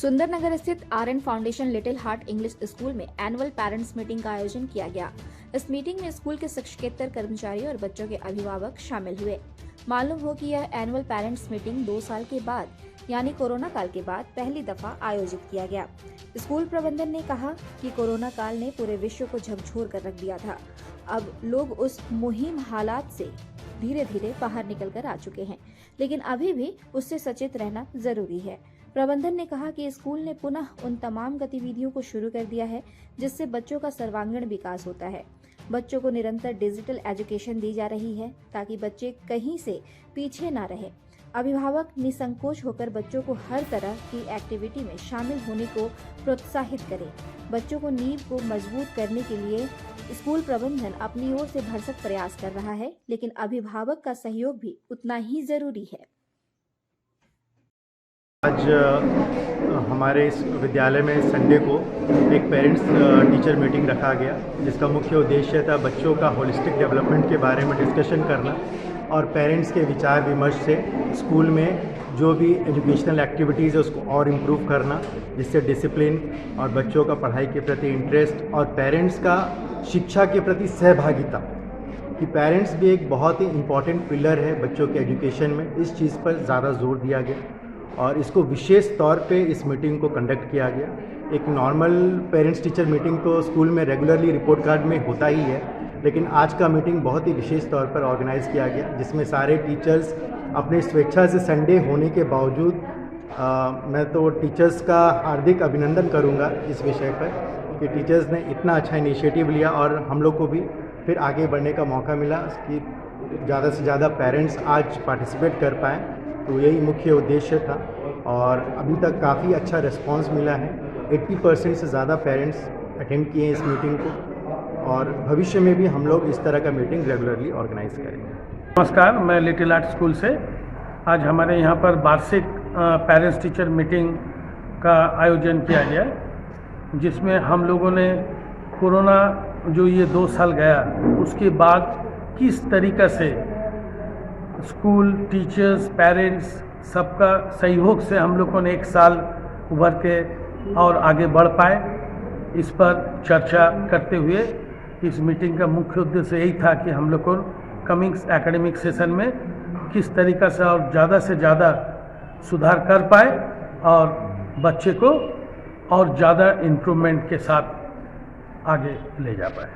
सुंदरनगर स्थित RN foundation little heart English school में annual parents meeting का आयोजन किया गया। इस मीटिंग में स्कूल के शिक्षकेतर कर्मचारी और बच्चों के अभिभावक शामिल हुए। मालूम हो कि यह एनुअल पेरेंट्स मीटिंग 2 साल के बाद यानी कोरोना काल के बाद पहली दफा आयोजित किया गया। स्कूल प्रबंधन ने कहा कि कोरोना काल ने पूरे विश्व को झकझोर कर रख दिया था। अब लोग उस मुहिम हालात से धीरे धीरे बाहर निकल कर आ चुके हैं, लेकिन अभी भी उससे सचेत रहना जरूरी है। प्रबंधन ने कहा कि स्कूल ने पुनः उन तमाम गतिविधियों को शुरू कर दिया है जिससे बच्चों का सर्वांगीण विकास होता है। बच्चों को निरंतर डिजिटल एजुकेशन दी जा रही है ताकि बच्चे कहीं से पीछे न रहे। अभिभावक निसंकोच होकर बच्चों को हर तरह की एक्टिविटी में शामिल होने को प्रोत्साहित करें। बच्चों को नींव को मजबूत करने के लिए स्कूल प्रबंधन अपनी ओर से भरसक प्रयास कर रहा है, लेकिन अभिभावक का सहयोग भी उतना ही जरूरी है। आज हमारे इस विद्यालय में संडे को एक पेरेंट्स टीचर मीटिंग रखा गया, जिसका मुख्य उद्देश्य था बच्चों का होलिस्टिक डेवलपमेंट के बारे में डिस्कशन करना और पेरेंट्स के विचार विमर्श से स्कूल में जो भी एजुकेशनल एक्टिविटीज़ है उसको और इम्प्रूव करना, जिससे डिसिप्लिन और बच्चों का पढ़ाई के प्रति इंटरेस्ट और पेरेंट्स का शिक्षा के प्रति सहभागिता, कि पेरेंट्स भी एक बहुत ही इम्पॉर्टेंट पिलर है बच्चों के एजुकेशन में, इस चीज़ पर ज़्यादा जोर दिया गया और इसको विशेष तौर पे इस मीटिंग को कंडक्ट किया गया। एक नॉर्मल पेरेंट्स टीचर मीटिंग तो स्कूल में रेगुलरली रिपोर्ट कार्ड में होता ही है, लेकिन आज का मीटिंग बहुत ही विशेष तौर पर ऑर्गेनाइज़ किया गया, जिसमें सारे टीचर्स अपनी स्वेच्छा से संडे होने के बावजूद मैं तो टीचर्स का हार्दिक अभिनंदन करूंगा इस विषय पर कि टीचर्स ने इतना अच्छा इनिशिएटिव लिया और हम लोग को भी फिर आगे बढ़ने का मौका मिला कि ज़्यादा से ज़्यादा पेरेंट्स आज पार्टिसिपेट कर पाएँ। तो यही मुख्य उद्देश्य था और अभी तक काफ़ी अच्छा रिस्पांस मिला है। 80% से ज़्यादा पेरेंट्स अटेंड किए हैं इस मीटिंग को और भविष्य में भी हम लोग इस तरह का मीटिंग रेगुलरली ऑर्गेनाइज करेंगे। नमस्कार, मैं लिटिल हार्ट स्कूल से। आज हमारे यहाँ पर वार्षिक पेरेंट्स टीचर मीटिंग का आयोजन किया गया, जिसमें हम लोगों ने कोरोना जो ये 2 साल गया उसके बाद किस तरीक़ा से स्कूल, टीचर्स, पेरेंट्स सबका सहयोग से हम लोगों ने 1 साल उभर के और आगे बढ़ पाए, इस पर चर्चा करते हुए इस मीटिंग का मुख्य उद्देश्य यही था कि हम लोग को कमिंग एकेडमिक सेशन में किस तरीक़ा से और ज़्यादा से ज़्यादा सुधार कर पाए और बच्चे को और ज़्यादा इम्प्रूवमेंट के साथ आगे ले जा पाए।